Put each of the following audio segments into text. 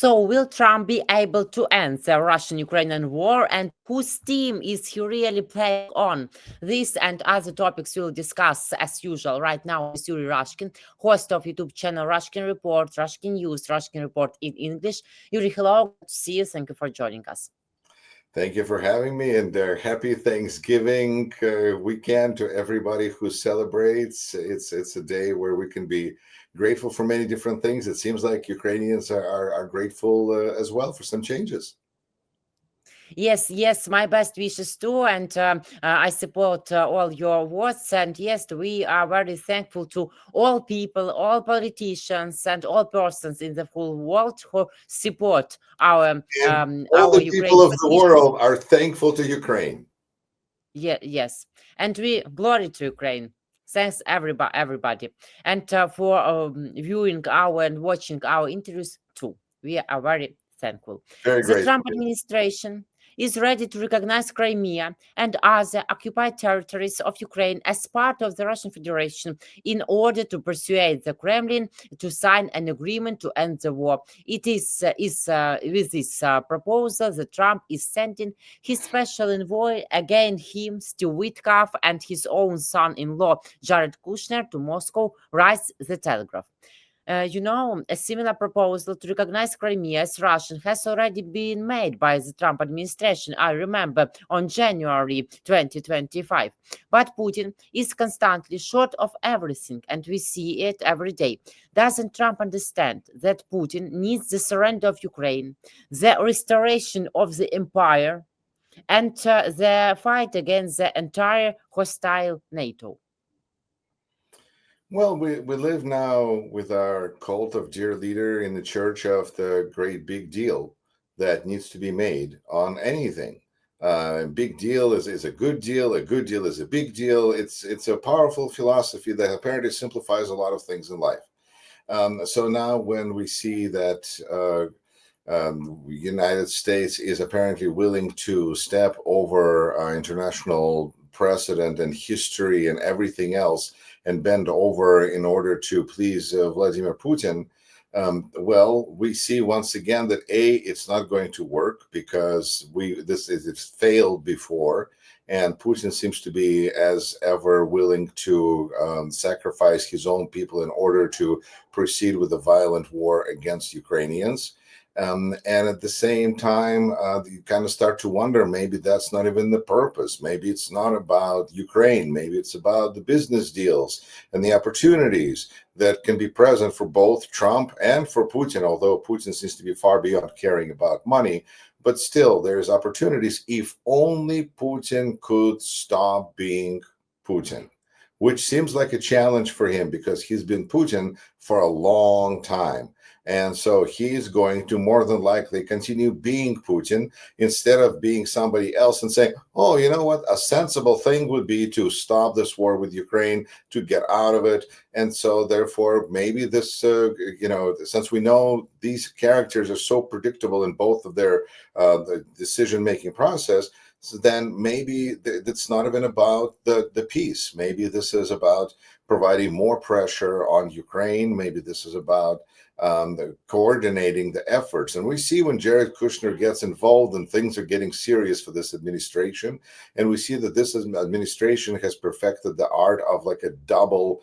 So, will Trump be able to end the Russian-Ukrainian war, and whose team is he really playing on? This and other topics we'll discuss as usual right now with Yuri Rashkin, host of YouTube channel Rashkin Report, Rashkin News, Rashkin Report in English. Yuri, hello, good to see you. Thank you for joining us. Thank you for having me, and happy Thanksgiving weekend to everybody who celebrates. It's a day where we can be grateful for many different things. It seems like Ukrainians are grateful as well for some changes. Yes, my best wishes too, and I support all your words. And yes, we are very thankful to all people, all politicians, and all persons in the whole world who support And all our the people Ukrainian of the position. world are thankful to Ukraine. Yes, and we glory to Ukraine. Thanks everybody, and for viewing our and watching our interviews too. We are very thankful. Very The grateful. Trump administration is ready to recognize Crimea and other occupied territories of Ukraine as part of the Russian Federation in order to persuade the Kremlin to sign an agreement to end the war. It is with this proposal that Trump is sending his special envoy, again him, Steve Witkoff, and his own son-in-law, Jared Kushner, to Moscow, writes The Telegraph. A similar proposal to recognize Crimea as Russian has already been made by the Trump administration, I remember, on January 2025. But Putin is constantly short of everything, and we see it every day. Doesn't Trump understand that Putin needs the surrender of Ukraine, the restoration of the empire, and the fight against the entire hostile NATO? Well, we live now with our cult of dear leader in the church of the great big deal that needs to be made on anything. Big deal is a good deal. A good deal is a big deal. It's a powerful philosophy that apparently simplifies a lot of things in life. So now when we see that United States is apparently willing to step over international precedent and history and everything else and bend over in order to please Vladimir Putin, well, we see once again that it's not going to work because it's failed before, and Putin seems to be as ever willing to sacrifice his own people in order to proceed with a violent war against Ukrainians. And at the same time, you kind of start to wonder, maybe that's not even the purpose. Maybe it's not about Ukraine. Maybe it's about the business deals and the opportunities that can be present for both Trump and for Putin, although Putin seems to be far beyond caring about money. But still, there's opportunities if only Putin could stop being Putin, which seems like a challenge for him because he's been Putin for a long time. And so he's going to more than likely continue being Putin instead of being somebody else and saying, oh, you know what? A sensible thing would be to stop this war with Ukraine, to get out of it. And so therefore, maybe this, since we know these characters are so predictable in both of their the decision-making process, so then maybe it's not even about the peace. Maybe this is about providing more pressure on Ukraine. Maybe this is about coordinating the efforts. And we see when Jared Kushner gets involved and things are getting serious for this administration. And we see that this administration has perfected the art of like a double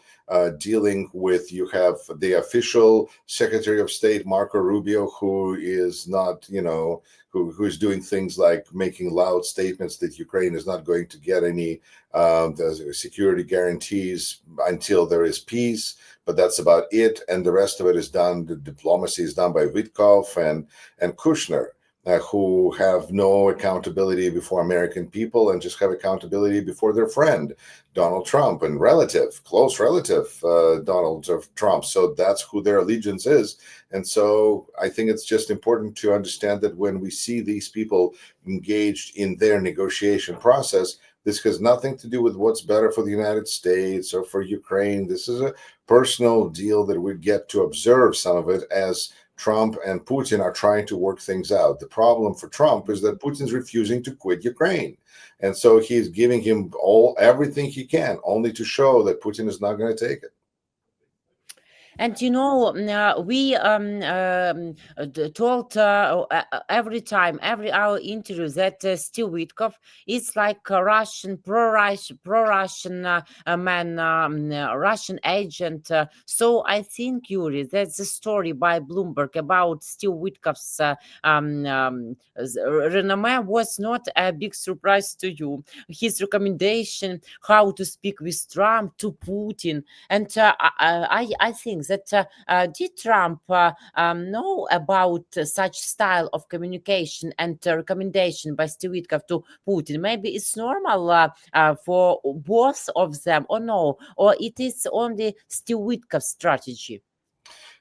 dealing with, you have the official Secretary of State, Marco Rubio, who is not, who's doing things like making loud statements that Ukraine is not going to get any security guarantees until there is peace, but that's about it. And the rest of it is done, the diplomacy is done by Witkoff and Kushner, who have no accountability before American people and just have accountability before their friend, Donald Trump, and close relative, Donald Trump. So that's who their allegiance is. And so I think it's just important to understand that when we see these people engaged in their negotiation process, this has nothing to do with what's better for the United States or for Ukraine. This is a personal deal that we get to observe some of it as Trump and Putin are trying to work things out. The problem for Trump is that Putin's refusing to quit Ukraine. And so he's giving him everything he can, only to show that Putin is not going to take it. And we told every time, every hour interview that Steve Witkoff is like a Russian, pro-Russian man, Russian agent. So I think, Yuri, that's the story by Bloomberg about Steve Witkoff's renommee was not a big surprise to you. His recommendation how to speak with Trump to Putin, and I think that did Trump know about such style of communication and recommendation by Steve Witkoff to Putin? Maybe it's normal for both of them, or no, or it is only Steve Witkoff's strategy.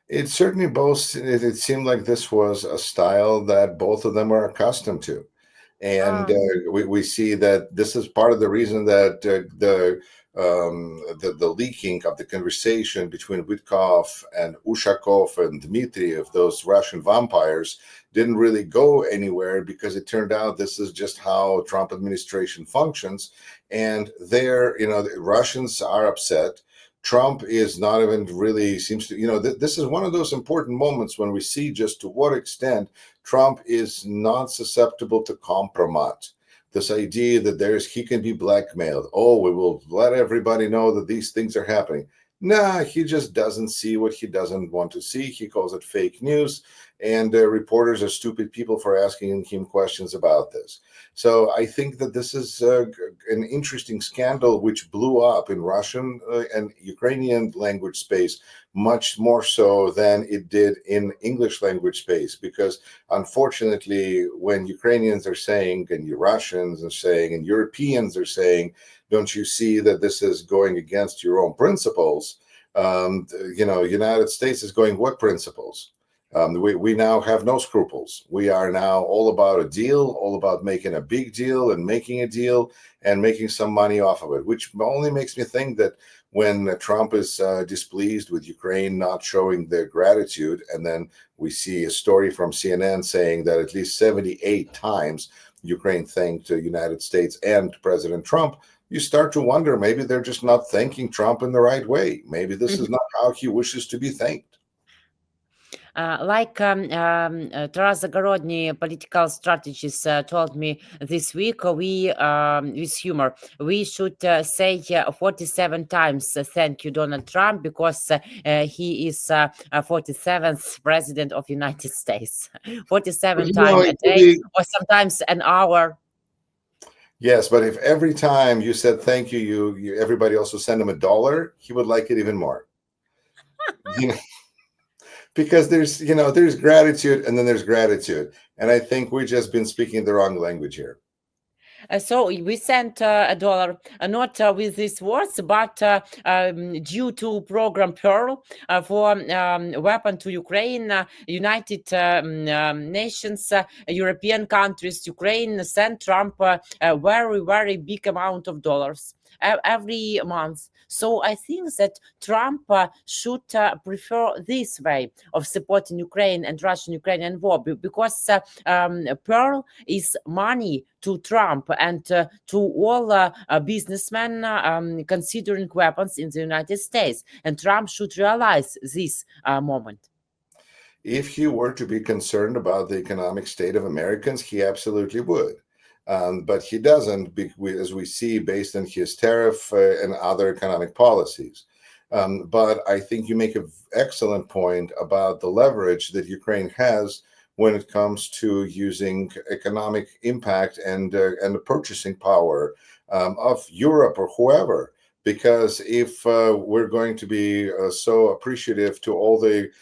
It certainly both. It seemed like this was a style that both of them are accustomed to, and Ah. we see that this is part of the reason that the leaking of the conversation between Witkoff and Ushakov and Dmitriev, those Russian vampires, didn't really go anywhere, because it turned out this is just how Trump administration functions, and the Russians are upset. Trump is not even really seems to, this is one of those important moments when we see just to what extent Trump is not susceptible to compromise. This idea that he can be blackmailed. Oh, we will let everybody know that these things are happening. Nah, he just doesn't see what he doesn't want to see. He calls it fake news, and reporters are stupid people for asking him questions about this. So I think that this is an interesting scandal which blew up in Russian and Ukrainian language space much more so than it did in English language space, because unfortunately, when Ukrainians are saying, and Russians are saying, and Europeans are saying, don't you see that this is going against your own principles? United States is going, what principles? We now have no scruples. We are now all about a deal, all about making a big deal and making a deal and making some money off of it, which only makes me think that when Trump is displeased with Ukraine not showing their gratitude, and then we see a story from CNN saying that at least 78 times Ukraine thanked the United States and President Trump, you start to wonder, maybe they're just not thanking Trump in the right way. Maybe this is not how he wishes to be thanked. Like Taras Zagorodny, political strategist, told me this week, we, with humor, we should say 47 times thank you, Donald Trump, because he is 47th president of United States. 47 times a day, or sometimes an hour. Yes, but if every time you said thank you, everybody also send him $1, he would like it even more. Because there's gratitude, and then there's gratitude, and I think we've just been speaking the wrong language here. So we sent $1, not with these words, but due to program Pearl for weapon to Ukraine, United Nations, European countries, Ukraine sent Trump a very, very big amount of dollars every month. So I think that Trump should prefer this way of supporting Ukraine and Russian-Ukrainian war, because Pearl is money to Trump and to all businessmen considering weapons in the United States. And Trump should realize this moment. If he were to be concerned about the economic state of Americans, he absolutely would. But he doesn't, as we see, based on his tariff and other economic policies. But I think you make an excellent point about the leverage that Ukraine has when it comes to using economic impact and the purchasing power of Europe or whoever. Because if we're going to be so appreciative to all the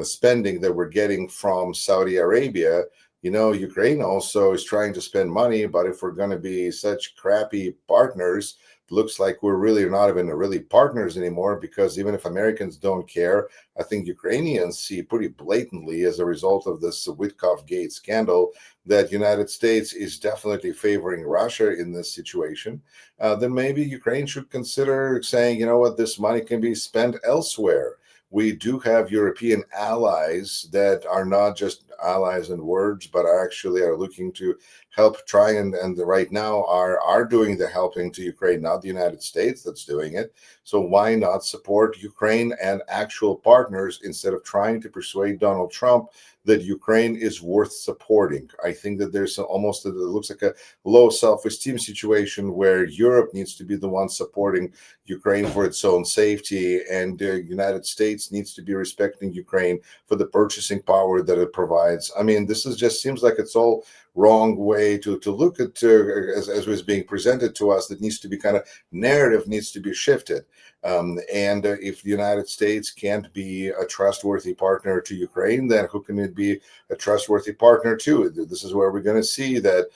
spending that we're getting from Saudi Arabia, Ukraine also is trying to spend money, but if we're going to be such crappy partners, looks like we're really not even really partners anymore, because even if Americans don't care, I think Ukrainians see pretty blatantly, as a result of this Witkoff Gate scandal, that United States is definitely favoring Russia in this situation. Then maybe Ukraine should consider saying, you know what, this money can be spent elsewhere. we do have European allies that are not just allies in words, but are looking to help try and right now are doing the helping to Ukraine, not the United States that's doing it. So why not support Ukraine and actual partners instead of trying to persuade Donald Trump that Ukraine is worth supporting? I think that there's it looks like a low self-esteem situation where Europe needs to be the one supporting Ukraine for its own safety, and the United States needs to be respecting Ukraine for the purchasing power that it provides. I mean, this is just seems like it's all wrong way to look at as was being presented to us. That needs to be kind of narrative needs to be shifted. And if the United States can't be a trustworthy partner to Ukraine, then who can it be a trustworthy partner to? This is where we're going to see that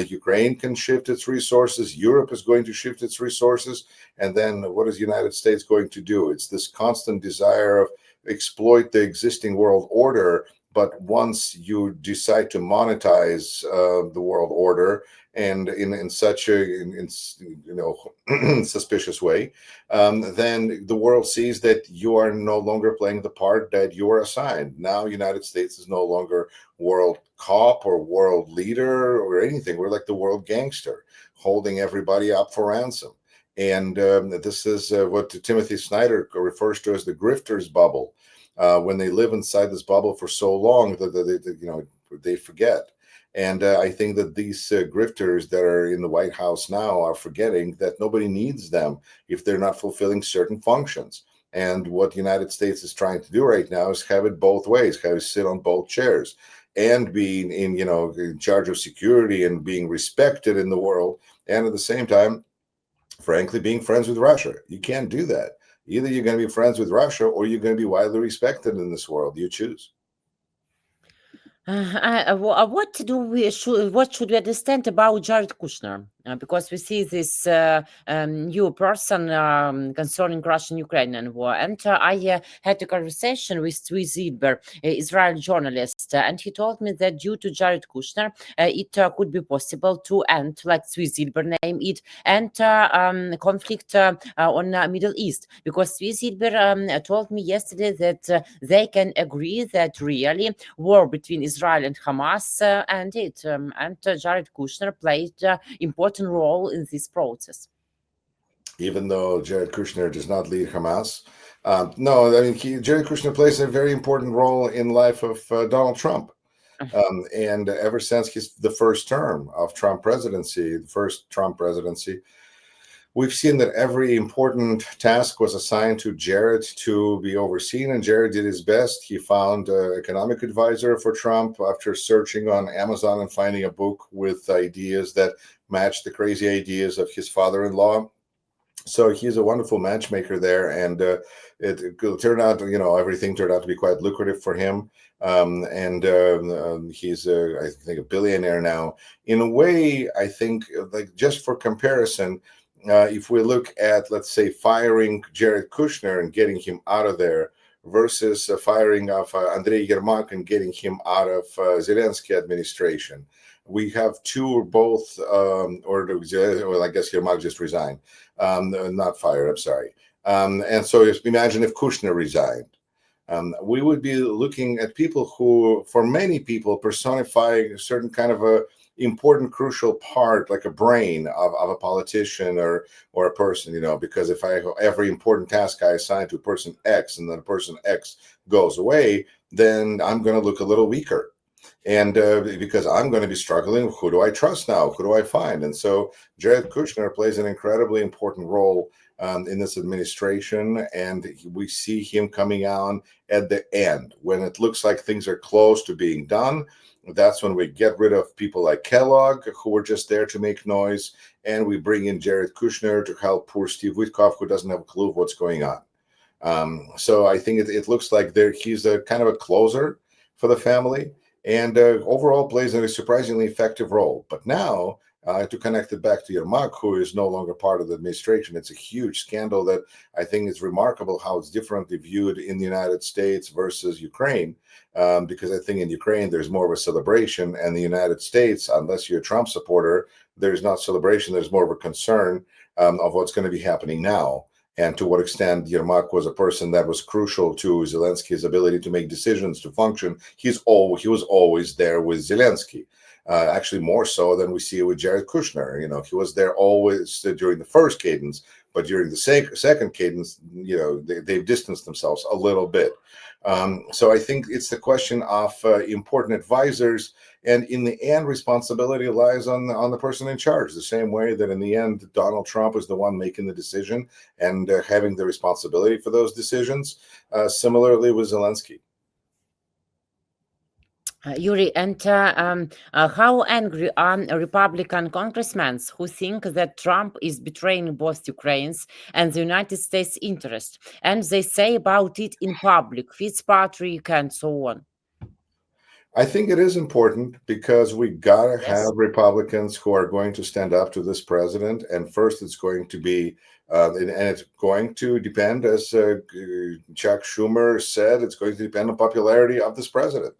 Ukraine can shift its resources. Europe is going to shift its resources. And then what is the United States going to do? It's this constant desire of exploit the existing world order. But once you decide to monetize the world order, and in such a suspicious way, then the world sees that you are no longer playing the part that you are assigned. Now, United States is no longer world cop or world leader or anything. We're like the world gangster, holding everybody up for ransom. And this is what Timothy Snyder refers to as the grifter's bubble. When they live inside this bubble for so long that they forget. And I think that these grifters that are in the White House now are forgetting that nobody needs them if they're not fulfilling certain functions. And what the United States is trying to do right now is have it both ways, have it sit on both chairs and being in charge of security and being respected in the world. And at the same time, frankly, being friends with Russia. You can't do that. Either you're going to be friends with Russia or you're going to be widely respected in this world. You choose. What should we understand about Jared Kushner? Because we see this new person concerning Russian-Ukrainian war, and I had a conversation with Tzvi Zilber, Israeli journalist, and he told me that due to Jared Kushner, it could be possible to end, like Tzvi Zilber name it, and conflict on Middle East. Because Tzvi Zilber told me yesterday that they can agree that really war between Israel and Hamas and Jared Kushner played important role in this process. Even though Jared Kushner does not lead Hamas, no, I mean Jared Kushner plays a very important role in the life of Donald Trump, and ever since the first term of Trump presidency, we've seen that every important task was assigned to Jared to be overseen, and Jared did his best. He found an economic advisor for Trump after searching on Amazon and finding a book with ideas that matched the crazy ideas of his father-in-law. So he's a wonderful matchmaker there, and it turned out, everything turned out to be quite lucrative for him. He's, I think, a billionaire now. In a way, I think, like just for comparison, if we look at, let's say, firing Jared Kushner and getting him out of there versus firing of Andrei Yermak and getting him out of Zelensky administration, we have two, both, or I guess Yermak just resigned, not fired, I'm sorry. And so imagine if Kushner resigned. We would be looking at people who, for many people, personify a certain kind of a important, crucial part, like a brain of a politician or a person, because if every important task I assign to person X and then person X goes away, then I'm going to look a little weaker. And because I'm going to be struggling, who do I trust now? Who do I find? And so Jared Kushner plays an incredibly important role in this administration, and we see him coming on at the end when it looks like things are close to being done. That's when we get rid of people like Kellogg, who were just there to make noise, and we bring in Jared Kushner to help poor Steve Witkoff, who doesn't have a clue of what's going on. So I think it looks like he's a kind of a closer for the family, and overall plays a surprisingly effective role. But now, to connect it back to Yermak, who is no longer part of the administration, it's a huge scandal that I think is remarkable how it's differently viewed in the United States versus Ukraine, because I think in Ukraine there's more of a celebration, and the United States, unless you're a Trump supporter, there's not celebration, there's more of a concern of what's going to be happening now. and to what extent Yermak was a person that was crucial to Zelensky's ability to make decisions, to function. He was always there with Zelensky. Actually, more so than we see with Jared Kushner. He was there always during the first cadence, but during the second cadence, they've distanced themselves a little bit. So I think it's the question of important advisors, and in the end, responsibility lies on the person in charge. The same way that in the end, Donald Trump is the one making the decision and having the responsibility for those decisions. Similarly with Zelensky. Yuri, and how angry are Republican congressmen who think that Trump is betraying both Ukraine's and the United States' interest, and they say about it in public, Fitzpatrick and so on? I think it is important because we gotta Yes. have Republicans who are going to stand up to this president. And first, it's going to be, and it's going to depend, as Chuck Schumer said, it's going to depend on popularity of this president.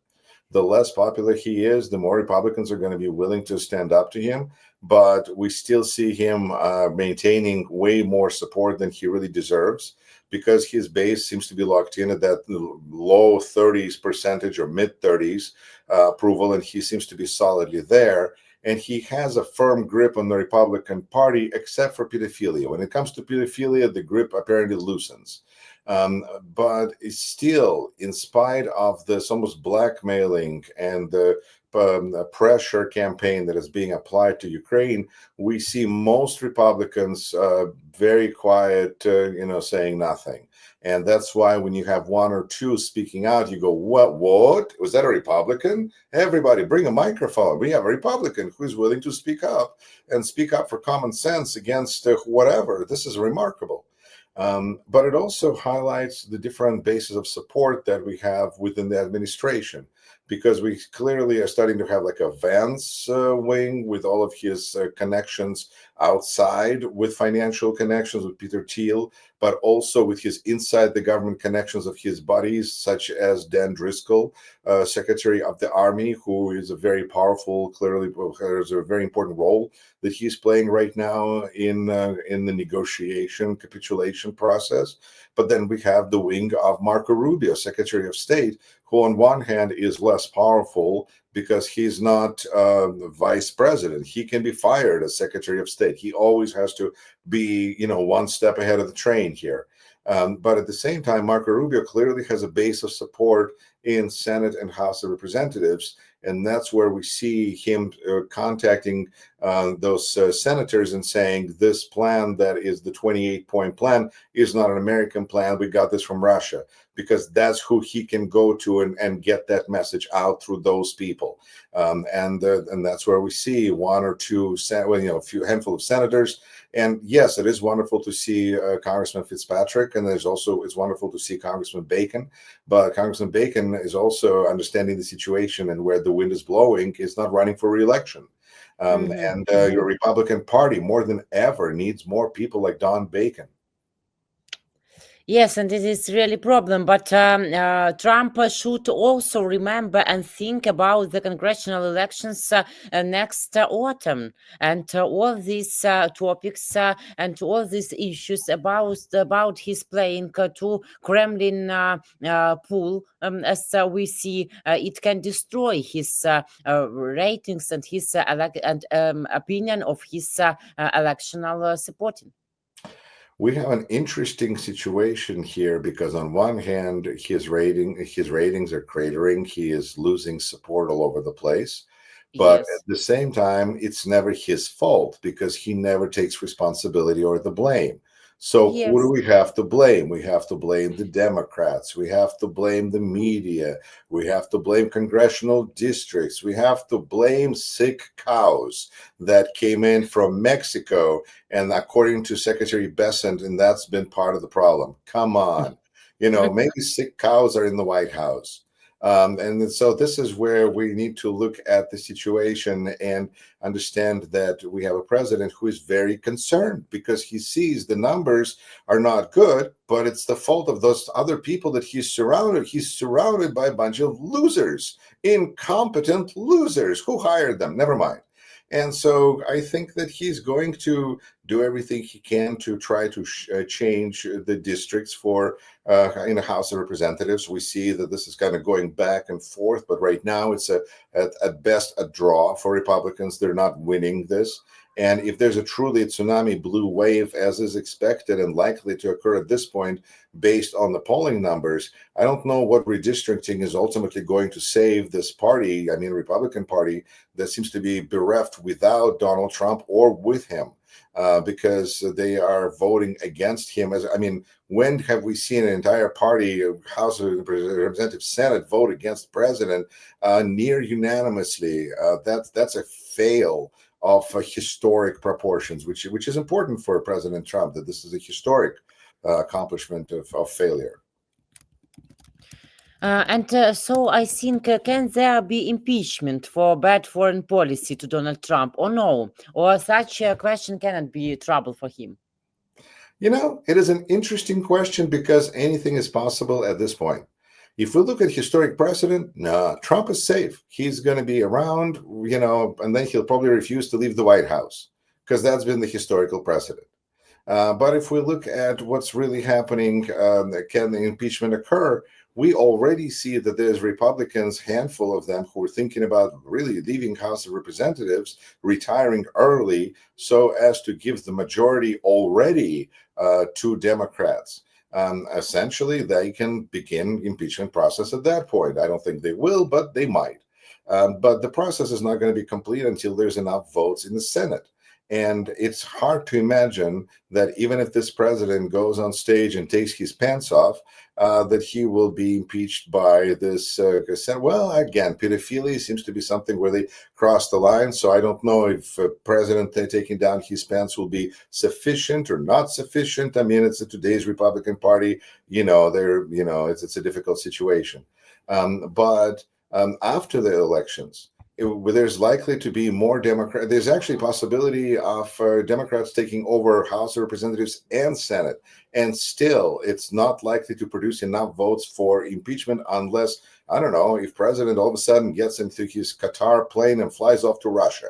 The less popular he is, the more Republicans are going to be willing to stand up to him. But we still see him maintaining way more support than he really deserves, because his base seems to be locked in at that low 30s percentage or mid 30s approval, and he seems to be solidly there. And he has a firm grip on the Republican Party, except for pedophilia. When it comes to pedophilia, the grip apparently loosens. But it's still, in spite of this almost blackmailing and the pressure campaign that is being applied to Ukraine, we see most Republicans very quiet, saying nothing. And that's why when you have one or two speaking out, you go, what? Was that a Republican? Everybody, bring a microphone. We have a Republican who's willing to speak up and speak up for common sense against whatever. This is remarkable. But it also highlights the different bases of support that we have within the administration, because we clearly are starting to have like a Vance wing with all of his connections outside, with financial connections with Peter Thiel, but also with his inside the government connections of his buddies, such as Dan Driscoll, Secretary of the Army, who is a very powerful, clearly has a very important role that he's playing right now in the negotiation capitulation process. But then we have the wing of Marco Rubio, Secretary of State, who on one hand is less powerful because he's not vice president. He can be fired as Secretary of State. He always has to be, one step ahead of the train here. But at the same time, Marco Rubio clearly has a base of support in Senate and House of Representatives. And that's where we see him contacting those senators and saying, this plan that is the 28-point plan is not an American plan. We got this from Russia, because that's who he can go to and get that message out through those people. And that's where we see one or two, a handful of senators. And yes, it is wonderful to see Congressman Fitzpatrick, and it's wonderful to see Congressman Bacon. But Congressman Bacon is also understanding the situation, and where the wind is blowing is not running for re-election. And your Republican Party, more than ever, needs more people like Don Bacon. Yes, and it is really a problem. But Trump should also remember and think about the congressional elections next autumn, and all these topics and all these issues about his playing to Kremlin pool, as we see, it can destroy his ratings and his opinion of his electional supporting. We have an interesting situation here, because on one hand, his ratings are cratering. He is losing support all over the place. But Yes. at the same time, it's never his fault, because he never takes responsibility or the blame. So Yes. who do we have to blame? We have to blame the Democrats. We have to blame the media. We have to blame congressional districts. We have to blame sick cows that came in from Mexico. And according to Secretary Bessent, and that's been part of the problem. Come on. Maybe sick cows are in the White House. And so this is where we need to look at the situation and understand that we have a president who is very concerned, because he sees the numbers are not good, but it's the fault of those other people that he's surrounded. He's surrounded by a bunch of losers, incompetent losers. Who hired them? Never mind. And so I think that he's going to do everything he can to try to change the districts for in the House of Representatives. We see that this is kind of going back and forth, but right now it's at best a draw for Republicans. They're not winning this. And if there's a truly tsunami blue wave, as is expected and likely to occur at this point, based on the polling numbers, I don't know what redistricting is ultimately going to save this party, I mean, Republican Party, that seems to be bereft without Donald Trump or with him. Because they are voting against him. I mean, when have we seen an entire party, House of Representatives, Senate vote against the president near unanimously? That's a fail of historic proportions, which is important for President Trump, that this is a historic accomplishment of failure. So I think, can there be impeachment for bad foreign policy to Donald Trump or no? Or such a question cannot be trouble for him? You know, it is an interesting question because anything is possible at this point. If we look at historic precedent, no, Trump is safe. He's going to be around, and then he'll probably refuse to leave the White House because that's been the historical precedent. But if we look at what's really happening, can the impeachment occur? We already see that there's Republicans, handful of them, who are thinking about really leaving House of Representatives, retiring early, so as to give the majority already to Democrats. Essentially, they can begin impeachment process at that point. I don't think they will, but they might. But the process is not going to be complete until there's enough votes in the Senate. And it's hard to imagine that even if this president goes on stage and takes his pants off, that he will be impeached by this Senate. Well, again, pedophilia seems to be something where they cross the line. So I don't know if President taking down his pants will be sufficient or not sufficient. I mean, it's today's Republican Party. It's a difficult situation. But after the elections, there's likely to be more Democrat. There's actually a possibility of Democrats taking over House of Representatives and Senate, and still, it's not likely to produce enough votes for impeachment unless, I don't know, if President all of a sudden gets into his Qatar plane and flies off to Russia.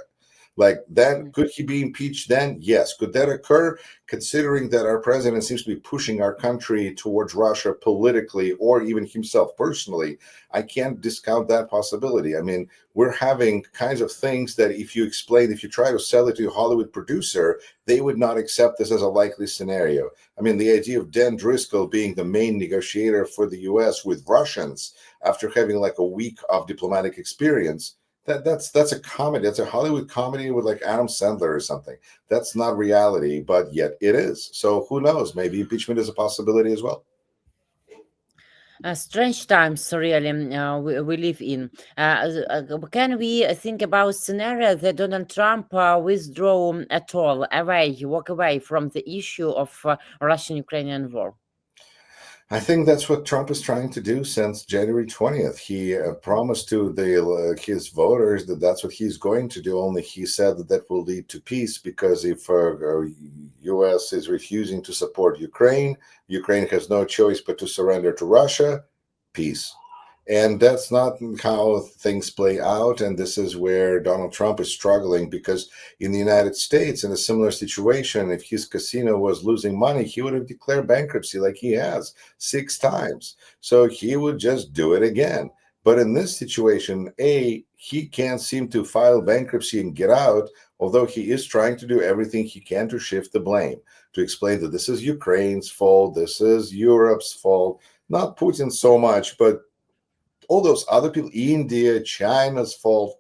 Like that, could he be impeached then? Yes. Could that occur? Considering that our president seems to be pushing our country towards Russia politically or even himself personally, I can't discount that possibility. I mean, we're having kinds of things that if you try to sell it to a Hollywood producer, they would not accept this as a likely scenario. I mean, the idea of Dan Driscoll being the main negotiator for the US with Russians after having like a week of diplomatic experience, that's a comedy. That's a Hollywood comedy with like Adam Sandler or something. That's not reality, but yet it is. So who knows? Maybe impeachment is a possibility as well. Strange times, really, we live in. Can we think about scenario that Donald Trump withdraw at all, walk away from the issue of Russian-Ukrainian war? I think that's what Trump is trying to do since January 20th. He promised to his voters that that's what he's going to do, only he said that will lead to peace, because if U.S. is refusing to support Ukraine, Ukraine has no choice but to surrender to Russia, peace. And that's not how things play out. And this is where Donald Trump is struggling, because in the United States, in a similar situation, if his casino was losing money, he would have declared bankruptcy like he has 6 times. So he would just do it again. But in this situation, he can't seem to file bankruptcy and get out, although he is trying to do everything he can to shift the blame, to explain that this is Ukraine's fault, this is Europe's fault, not Putin so much, but all those other people, India, China's fault.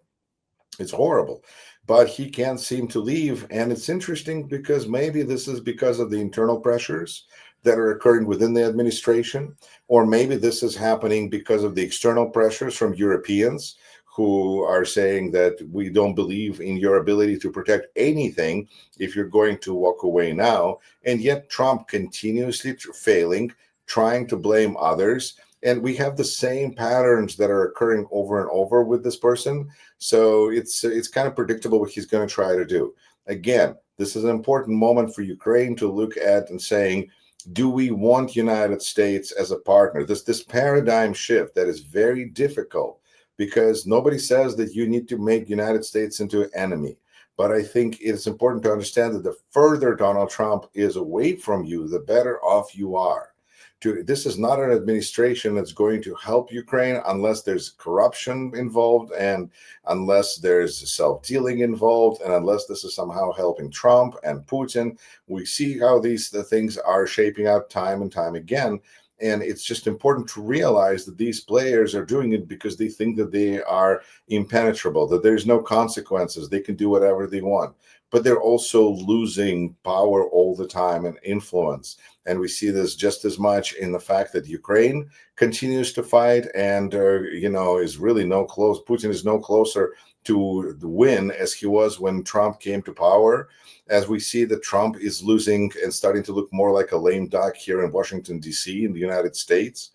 It's horrible. But he can't seem to leave. And it's interesting because maybe this is because of the internal pressures that are occurring within the administration, or maybe this is happening because of the external pressures from Europeans who are saying that we don't believe in your ability to protect anything if you're going to walk away now. And yet Trump continuously failing, trying to blame others. And we have the same patterns that are occurring over and over with this person. So it's kind of predictable what he's going to try to do. Again, this is an important moment for Ukraine to look at and saying, do we want United States as a partner? This paradigm shift that is very difficult, because nobody says that you need to make United States into an enemy. But I think it's important to understand that the further Donald Trump is away from you, the better off you are. This is not an administration that's going to help Ukraine unless there's corruption involved, and unless there's self-dealing involved, and unless this is somehow helping Trump and Putin. We see how the things are shaping out time and time again. And it's just important to realize that these players are doing it because they think that they are impenetrable, that there's no consequences. They can do whatever they want. But they're also losing power all the time and influence. And we see this just as much in the fact that Ukraine continues to fight and, is really no close. Putin is no closer to the win as he was when Trump came to power, as we see that Trump is losing and starting to look more like a lame duck here in Washington, D.C., in the United States.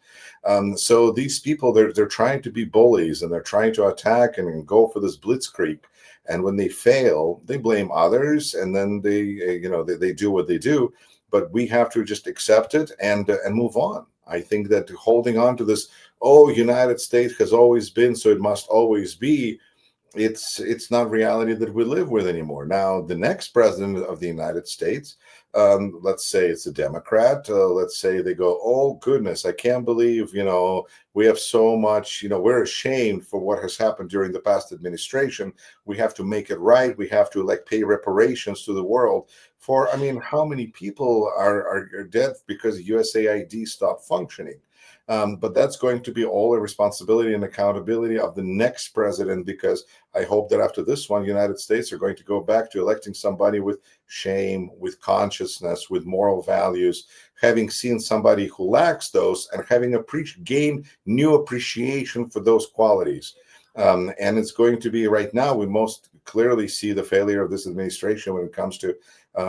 So these people, they're trying to be bullies, and they're trying to attack and go for this blitzkrieg. And when they fail, they blame others, and then they do what they do. But we have to just accept it and move on. I think that holding on to this, United States has always been, so it must always be, it's not reality that we live with anymore. Now, the next president of the United States, let's say it's a Democrat, let's say they go, oh goodness, I can't believe, we have so much, we're ashamed for what has happened during the past administration. We have to make it right. We have to pay reparations to the world for, how many people are dead because USAID stopped functioning? But that's going to be all a responsibility and accountability of the next president, because I hope that after this one, United States are going to go back to electing somebody with shame, with consciousness, with moral values, having seen somebody who lacks those and having gained new appreciation for those qualities. And it's going to be, right now, we most clearly see the failure of this administration when it comes to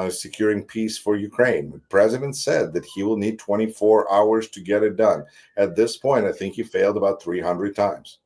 securing peace for Ukraine. The president said that he will need 24 hours to get it done. At this point, I think he failed about 300 times.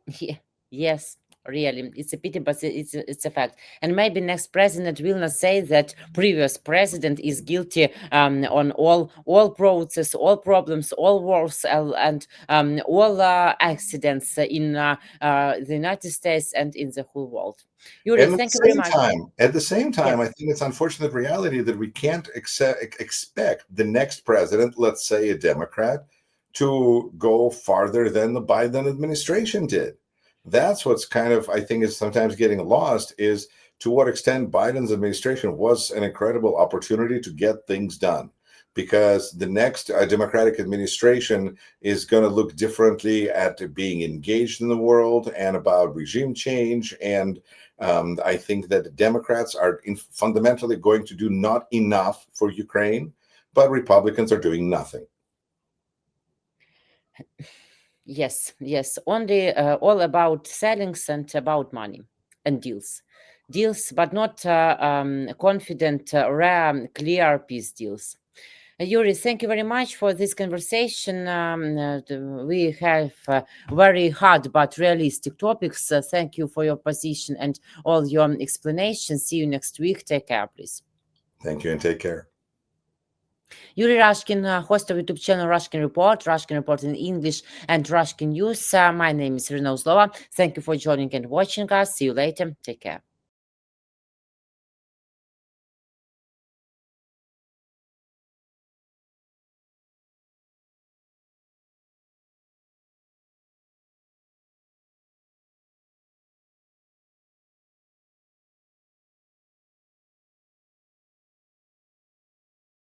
Yeah. Yes, really, it's a pity, but it's a fact. And maybe next president will not say that previous president is guilty on all process, all problems, all wars, and all accidents in the United States and in the whole world. Yuri, thank you very much. At the same time, Yes. I think it's unfortunate reality that we can't expect the next president, let's say a Democrat, to go farther than the Biden administration did. That's what's kind of, I think, is sometimes getting lost, is to what extent Biden's administration was an incredible opportunity to get things done. Because the next Democratic administration is going to look differently at being engaged in the world and about regime change. And I think that Democrats are fundamentally going to do not enough for Ukraine, but Republicans are doing nothing. Yes, only all about sellings and about money and deals, but not confident, rare, clear peace deals. Yuri, thank you very much for this conversation. We have very hard but realistic topics. Thank you for your position and all your explanations. See you next week. Take care, please. Thank you, and take care. Yuri Rashkin, host of YouTube channel Rashkin Report in English and Rashkin News. My name is Iryna Uzlova. Thank you for joining and watching us. See you later. Take care.